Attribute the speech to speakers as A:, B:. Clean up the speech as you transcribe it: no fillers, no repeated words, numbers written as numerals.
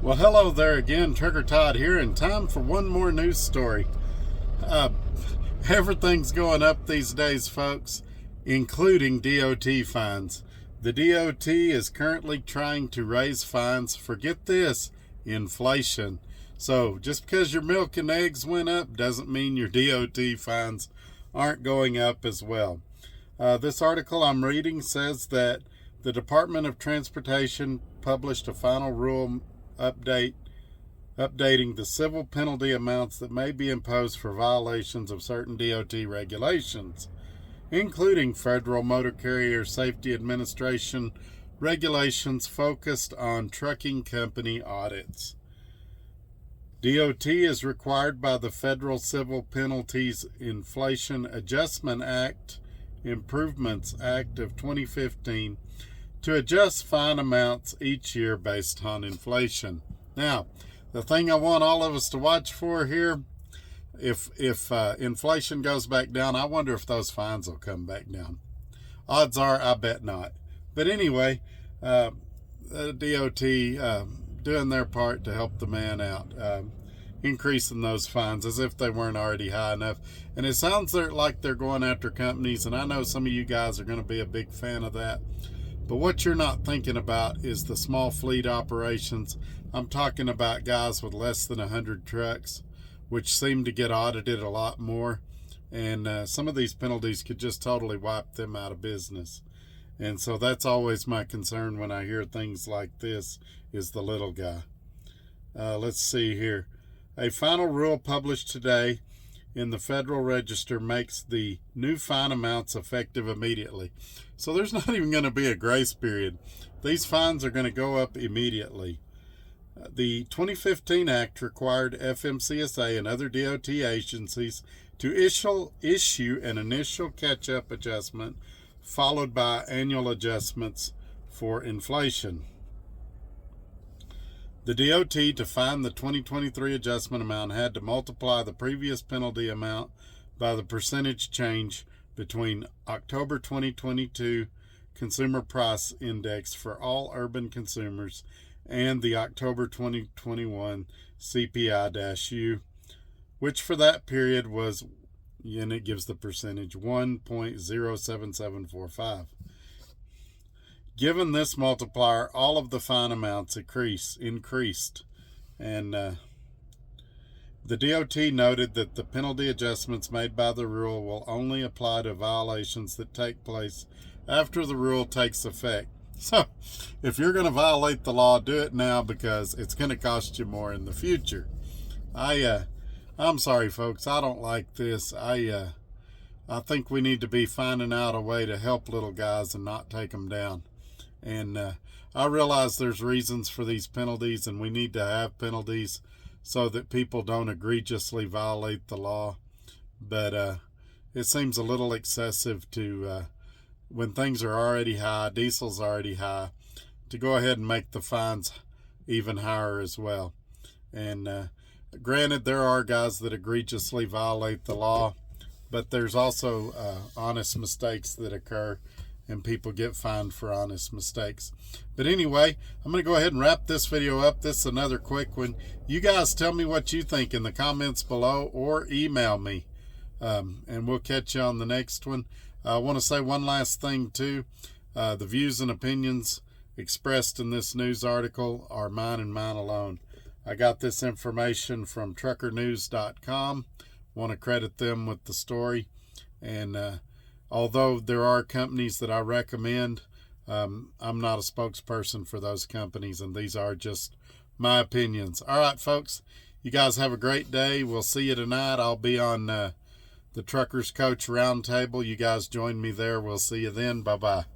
A: Well, hello there again. Trucker Todd here, and time for one more news story. Everything's going up these days, folks, including DOT fines. The DOT is currently trying to raise fines for, get this, inflation. So just because your milk and eggs went up doesn't mean your DOT fines aren't going up as well. This article I'm reading says that the Department of Transportation published a final rule updating the civil penalty amounts that may be imposed for violations of certain DOT regulations, including Federal Motor Carrier Safety Administration regulations focused on trucking company audits. DOT is required by the Federal Civil Penalties Inflation Adjustment Act, Improvements Act of 2015, to adjust fine amounts each year based on inflation. Now, the thing I want all of us to watch for here, if inflation goes back down, I wonder if those fines will come back down. Odds are, I bet not. But anyway, DOT doing their part to help the man out, increasing those fines as if they weren't already high enough. And it sounds like they're going after companies, and I know some of you guys are going to be a big fan of that. But what you're not thinking about is the small fleet operations. I'm talking about guys with less than 100 trucks, which seem to get audited a lot more. And some of these penalties could just totally wipe them out of business. And so that's always my concern when I hear things like this, is the little guy. Let's see here. A final rule published today in the Federal Register makes the new fine amounts effective immediately. So there's not even going to be a grace period. These fines are going to go up immediately. The 2015 Act required FMCSA and other DOT agencies to issue an initial catch-up adjustment followed by annual adjustments for inflation. The DOT, to find the 2023 adjustment amount, had to multiply the previous penalty amount by the percentage change between October 2022 Consumer Price Index for all urban consumers and the October 2021 CPI-U, which for that period was, and it gives the percentage, 1.07745. Given this multiplier, all of the fine amounts increased, and the DOT noted that the penalty adjustments made by the rule will only apply to violations that take place after the rule takes effect. So, if you're going to violate the law, do it now, because it's going to cost you more in the future. I'm sorry, folks. I don't like this. I think we need to be finding out a way to help little guys and not take them down. And I realize there's reasons for these penalties, and we need to have penalties so that people don't egregiously violate the law. But it seems a little excessive to, when things are already high, diesel's already high, to go ahead and make the fines even higher as well. And granted, there are guys that egregiously violate the law, but there's also honest mistakes that occur, and people get fined for honest mistakes. But anyway, I'm going to go ahead and wrap this video up. This is another quick one. You guys tell me what you think in the comments below, or email me, and we'll catch you on the next one. I want to say one last thing too. The views and opinions expressed in this news article are mine and mine alone. I got this information from truckernews.com. Want to credit them with the story. And although there are companies that I recommend, I'm not a spokesperson for those companies, and these are just my opinions. All right, folks, you guys have a great day. We'll see you tonight. I'll be on the Truckers Coach Roundtable. You guys join me there. We'll see you then. Bye-bye.